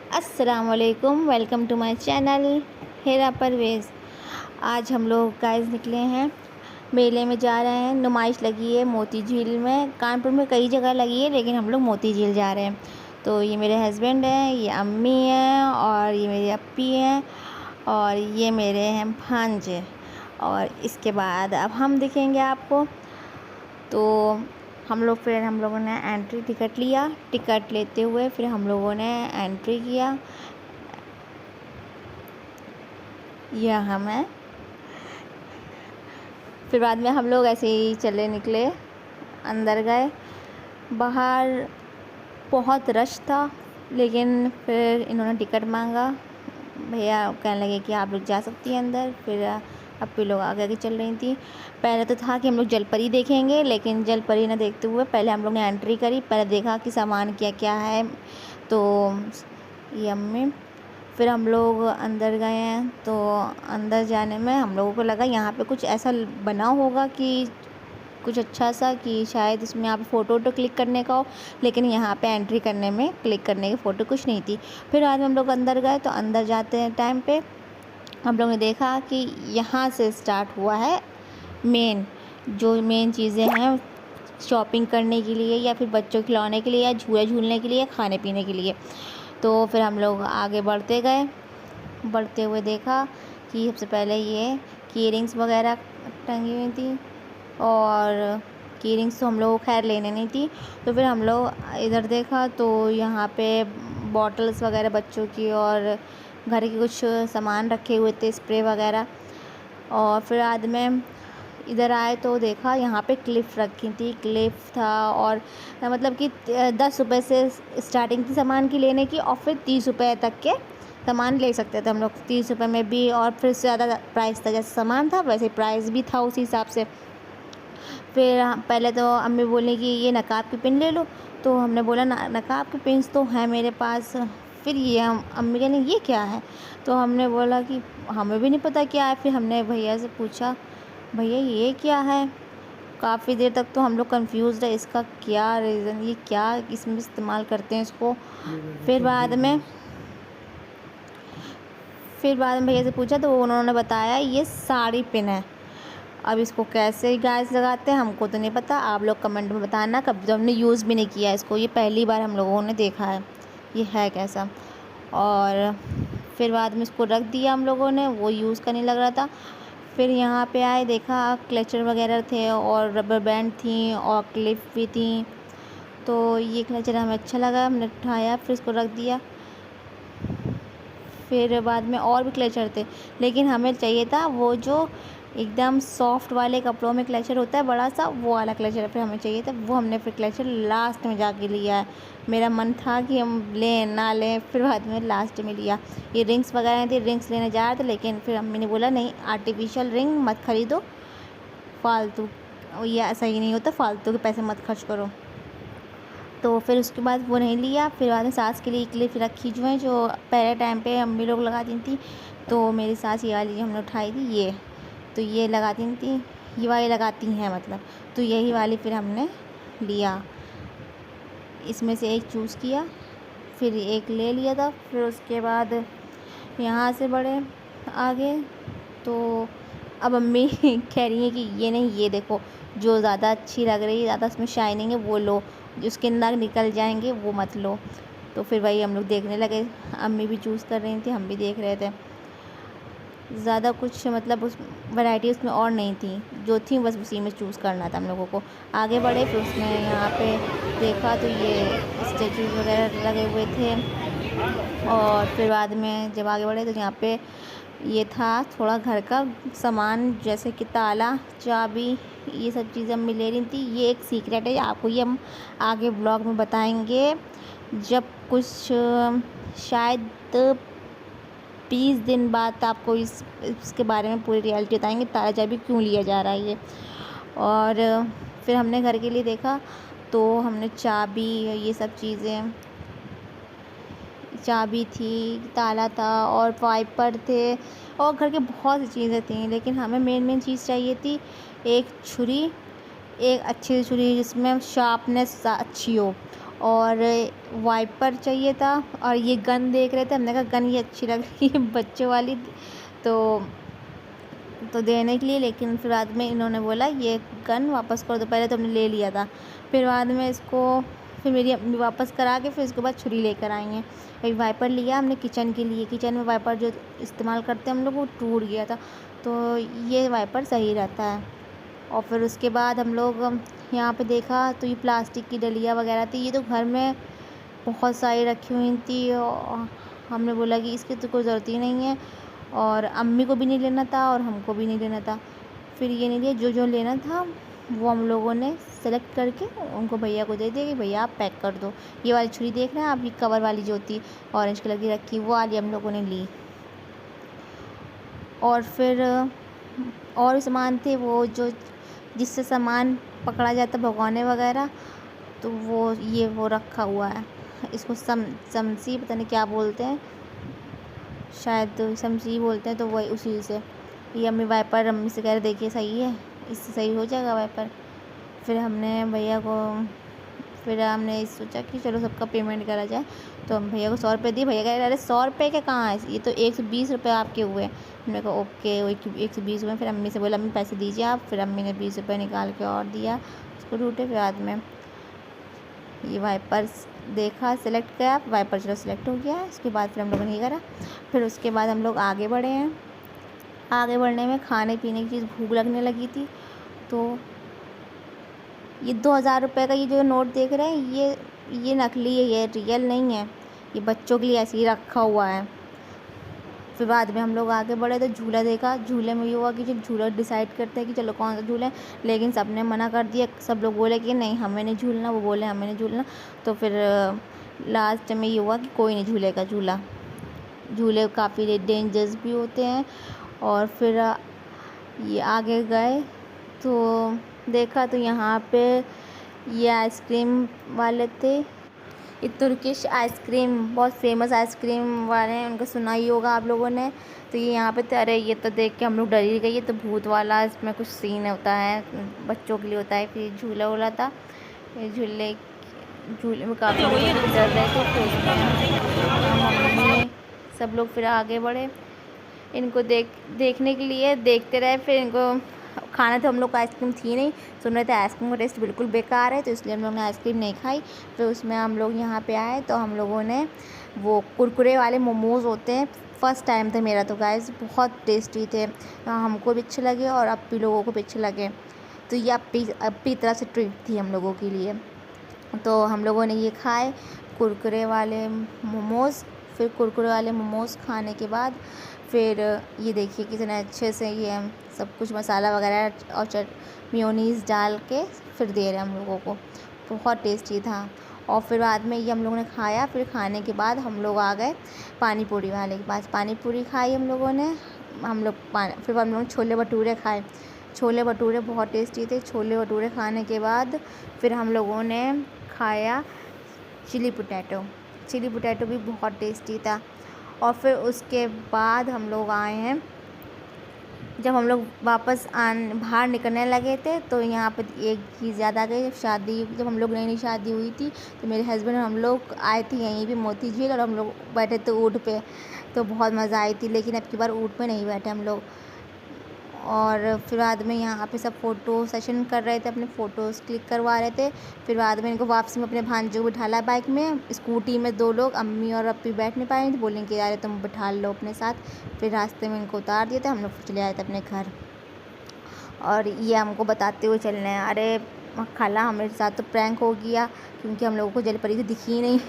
अस्सलामुअलैकुम, welcome to my channel Hera Parvez. आज हम लोग गाइस निकले हैं, मेले में जा रहे हैं। नुमाइश लगी है मोती झील में। कानपुर में कई जगह लगी है लेकिन हम लोग मोती झील जा रहे हैं। तो ये मेरे हस्बैंड हैं, ये अम्मी हैं और ये मेरी अप्पी हैं और ये मेरे हैं भांजे। और इसके बाद अब हम दिखेंगे आपको। तो हम लोगों ने एंट्री टिकट लिया। टिकट लेते हुए फिर हम लोगों ने एंट्री किया। यह हम है। फिर बाद में हम लोग ऐसे ही चले निकले, अंदर गए। बाहर बहुत रश था लेकिन फिर इन्होंने टिकट मांगा। भैया कहने लगे कि आप लोग जा सकती हैं अंदर। फिर अप्पी लोग आगे आगे चल रही थी। पहले तो था कि हम लोग जलपरी देखेंगे, लेकिन जलपरी न देखते हुए पहले हम लोग ने एंट्री करी। पहले देखा कि सामान क्या क्या है। तो ये अम्मी, फिर हम लोग अंदर गए हैं। तो अंदर जाने में हम लोगों को लगा यहाँ पे कुछ ऐसा बना होगा कि कुछ अच्छा सा, कि शायद इसमें यहाँ पे फ़ोटो वोटो क्लिक करने का हो, लेकिन यहाँ पे एंट्री करने में क्लिक करने की फ़ोटो कुछ नहीं थी। फिर आज हम लोग अंदर गए। तो अंदर जाते हैं टाइम पे हम लोग ने देखा कि यहाँ से स्टार्ट हुआ है मेन चीज़ें हैं शॉपिंग करने के लिए, या फिर बच्चों खिलौने के लिए, या झूला झूलने के लिए, या खाने पीने के लिए। तो फिर हम लोग आगे बढ़ते गए। बढ़ते हुए देखा कि सबसे पहले ये की रिंग्स वगैरह टंगी हुई थी, और की रिंग्स तो हम लोग खैर लेने नहीं थी। तो फिर हम लोग इधर देखा तो यहाँ पे बॉटल्स वगैरह बच्चों की और घर के कुछ सामान रखे हुए थे, स्प्रे वगैरह। और फिर बाद में इधर आए तो देखा यहाँ पे क्लिप रखी थी। क्लिप था और मतलब कि 10 रुपये से स्टार्टिंग थी सामान की लेने की, और फिर 30 रुपये तक के सामान ले सकते थे हम लोग। 30 रुपये में भी, और फिर से ज़्यादा प्राइस था। जैसे सामान था वैसे प्राइस भी था उसी हिसाब से। फिर पहले तो अम्मी बोली कि ये नकाब की पिन ले लो। तो हमने बोला नकाब की पिन्स तो हैं मेरे पास। फिर ये अम्मी कहने ये क्या है। तो हमने बोला कि हमें भी नहीं पता क्या है। फिर हमने भैया से पूछा, भैया ये क्या है। काफ़ी देर तक तो हम लोग कंफ्यूज रहे, इसका क्या रीज़न, ये क्या इसमें इस्तेमाल करते हैं इसको। फिर बाद में भैया से पूछा तो उन्होंने बताया ये साड़ी पिन है। अब इसको कैसे गाइस लगाते हैं हमको तो नहीं पता, आप लोग कमेंट में बताना। कभी तो हमने यूज़ भी नहीं किया इसको, ये पहली बार हम लोगों ने देखा है ये है कैसा। और फिर बाद में इसको रख दिया हम लोगों ने, वो यूज़ करने लग रहा था। फिर यहाँ पे आए, देखा क्लचर वगैरह थे और रबर बैंड थी और क्लिप भी थी। तो ये क्लचर हमें अच्छा लगा, हमने उठाया, फिर इसको रख दिया। फिर बाद में और भी क्लचर थे, लेकिन हमें चाहिए था वो जो एकदम सॉफ्ट वाले कपड़ों में क्लचर होता है बड़ा सा, वो वाला क्लचर फिर हमें चाहिए था। वो हमने फिर क्लचर लास्ट में जाके लिया है। मेरा मन था कि हम लें ना लें, फिर बाद में लास्ट में लिया। ये रिंग्स वगैरह थी, रिंग्स लेने जा रहे थे, लेकिन फिर अम्मी ने बोला नहीं आर्टिफिशियल रिंग मत ख़रीदो, फालतू ये सही नहीं होता, फालतू के पैसे मत खर्च करो। तो फिर उसके बाद वो नहीं लिया। फिर बाद में सास के लिए क्लिप रखी जो है, जो पहले टाइम पे अम्मी लोग लगा दी थी। तो मेरी सास ये वाली हमने उठाई थी, ये तो ये लगाती थी, ये वाली लगाती हैं मतलब। तो यही वाली फिर हमने लिया, इसमें से एक चूज़ किया, फिर एक ले लिया था। फिर उसके बाद यहाँ से बढ़े आगे। तो अब अम्मी कह रही हैं कि ये नहीं, ये देखो जो ज़्यादा अच्छी लग रही है, ज़्यादा उसमें शाइनिंग है वो लो, जिसके नग निकल जाएंगे वो मत लो। तो फिर वही हम लोग देखने लगे। अम्मी भी चूज़ कर रही थी, हम भी देख रहे थे। ज़्यादा कुछ मतलब उस वैरायटी उसमें और नहीं थी, जो थी बस उसी में चूज़ करना था हम लोगों को। आगे बढ़े फिर उसमें यहाँ पे देखा तो ये स्टैचूज़ वगैरह लगे हुए थे। और फिर बाद में जब आगे बढ़े तो यहाँ पे ये था थोड़ा घर का सामान, जैसे कि ताला, चाबी, ये सब चीज़ें हम ले रही थी। ये एक सीक्रेट है, आपको ये हम आगे ब्लॉग में बताएंगे, जब कुछ शायद 20 दिन बाद आपको इसके बारे में पूरी रियलिटी बताएंगे, ताला चाबी क्यों लिया जा रहा है ये। और फिर हमने घर के लिए देखा तो हमने चाबी, ये सब चीज़ें, चाबी थी, ताला था और वाइपर थे और घर के बहुत सी चीज़ें थी। लेकिन हमें मेन चीज़ चाहिए थी एक छुरी, एक अच्छी सी छुरी जिसमें शार्पनेस अच्छी हो, और वाइपर चाहिए था, और ये गन देख रहे थे। हमने कहा गन ये अच्छी लग रही है बच्चों वाली, तो देने के लिए, लेकिन फिर बाद में इन्होंने बोला ये गन वापस कर दो। पहले तो हमने ले लिया था, फिर बाद में इसको, फिर मेरी अम्मी वापस करा के फिर उसके बाद छुरी लेकर आई हैं। एक वाइपर लिया हमने किचन के लिए, किचन में वाइपर जो इस्तेमाल करते हैं हम लोग वो टूट गया था, तो ये वाइपर सही रहता है। और फिर उसके बाद हम लोग यहाँ पे देखा तो ये प्लास्टिक की डलिया वगैरह थी, ये तो घर में बहुत सारी रखी हुई थी, और हमने बोला कि इसकी तो कोई ज़रूरत ही नहीं है, और अम्मी को भी नहीं लेना था और हमको भी नहीं लेना था। फिर ये नहीं लिया, जो जो लेना था वो हम लोगों ने सेलेक्ट करके उनको भैया को दे दिया कि भैया आप पैक कर दो। ये वाली छुरी देख रहे हैं आप, ये कवर वाली जो होती ऑरेंज कलर की रखी, वो वाली हम लोगों ने ली। और फिर और सामान थे वो जो जिससे सामान पकड़ा जाता भगोने वगैरह, तो वो रखा हुआ है। इसको समसी पता नहीं क्या बोलते हैं, शायद समसी बोलते हैं, तो वही उसी से। ये अम्मी वाइपर अम्मी से कह रहे देखिए सही है, इससे सही हो जाएगा वाइपर। फिर हमने भैया को, फिर हमने सोचा कि चलो सबका पेमेंट करा जाए, तो हम भैया को 100 रुपये दिए। भैया कह रहे अरे 100 रुपये के कहाँ है, ये तो 120 रुपये आपके हुए। हमने कहा ओके, वो 120 हुए। फिर अम्मी से बोला अम्मी पैसे दीजिए आप, फिर अम्मी ने 20 रुपये निकाल के और दिया उसको टूटे। फिर बाद में ये वाइपर्स देखा, सेलेक्ट किया, वाइपर चलो सेलेक्ट हो गया है। उसके बाद फिर हम लोगों ने ये करा। फिर उसके बाद हम लोग आगे बढ़े हैं। आगे बढ़ने में खाने पीने की चीज़ भूख लगने लगी थी, तो ये 2000 रुपये का ये जो नोट देख रहे हैं ये नकली है, ये रियल नहीं है, ये बच्चों के लिए ऐसे ही रखा हुआ है। फिर बाद में हम लोग आगे बढ़े तो झूला देखा। झूले में ये हुआ कि जब झूला डिसाइड करते हैं कि चलो कौन सा झूला है, लेकिन सब ने मना कर दिया। सब लोग बोले कि नहीं हमें नहीं झूलना, वो बोले हमें नहीं झूलना। तो फिर लास्ट में ये हुआ कि कोई नहीं झूलेगा झूला। झूले काफ़ी डेंजरस भी होते हैं। और फिर ये आगे गए तो देखा तो यहाँ पे ये आइसक्रीम वाले थे। ये तुर्किश आइसक्रीम बहुत फेमस आइसक्रीम वाले हैं, उनका सुना ही होगा आप लोगों ने। तो ये यहाँ पे थे। अरे ये तो देख के हम लोग डर ही गए, ये तो भूत वाला इसमें कुछ सीन होता है, बच्चों के लिए होता है। फिर झूला वूला था, ये झूले में काफ़ी लोग डर रहे थे। फिर उसमें मम्मी सब लोग फिर आगे बढ़े इनको देखने के लिए, देखते रहे। फिर इनको खाना तो हम लोग को आइसक्रीम थी नहीं, सुन रहे थे आइसक्रीम का टेस्ट बिल्कुल बेकार है, तो इसलिए हम लोग ने आइसक्रीम नहीं खाई। फिर उसमें हम लोग यहाँ पे आए तो हम लोगों ने वो कुरकुरे वाले मोमोज़ होते हैं, फ़र्स्ट टाइम था मेरा, तो गाइस बहुत टेस्टी थे, हमको भी अच्छे लगे और अप्पी लोगों को भी अच्छे लगे। तो ये अप्पी तरह से ट्रीट थी हम लोगों के लिए। तो हम लोगों ने ये खाए कुरकुरे वाले मोमोज़। फिर कुरकुरे वाले मोमोज़ खाने के बाद फिर ये देखिए कितने अच्छे से ये सब कुछ मसाला वगैरह और मेयोनीज़ डाल के फिर दे रहे हैं हम लोगों को, बहुत टेस्टी था। और फिर बाद में ये हम लोगों ने खाया। फिर खाने के बाद हम लोग आ गए पानी पूरी वाले के पास, पानी पूरी खाई हम लोगों ने। फिर हम लोगों ने छोले भटूरे खाए, छोले भटूरे बहुत टेस्टी थे। छोले भटूरे खाने के बाद फिर हम लोगों ने खाया चिली पोटैटो भी बहुत टेस्टी था। और फिर उसके बाद हम लोग आए हैं, जब हम लोग वापस बाहर निकलने लगे थे तो यहाँ पे एक चीज़ याद आ गई। जब हम लोग नई शादी हुई थी तो मेरे हस्बैंड और हम लोग आए थे यहीं पे मोती झील, और हम लोग बैठे थे ऊँट पे, तो बहुत मज़ा आई थी। लेकिन अब की बार ऊँट पे नहीं बैठे हम लोग। और फिर बाद में यहाँ पे सब फ़ोटो सेशन कर रहे थे, अपने फ़ोटोज़ क्लिक करवा रहे थे। फिर बाद में इनको वापसी में अपने भांजे को बिठाला बाइक में, स्कूटी में 2 लोग, अम्मी और अप्पी बैठ नहीं पाए, तो बोलेंगे यार तुम बिठा लो अपने साथ। फिर रास्ते में इनको उतार दिया था, हम लोग चले आए थे अपने घर। और ये हमको बताते हुए चल रहे हैं अरे खाला हमारे साथ तो प्रैंक हो गया, क्योंकि हम लोगों को जलपरी तो दिखी ही नहीं।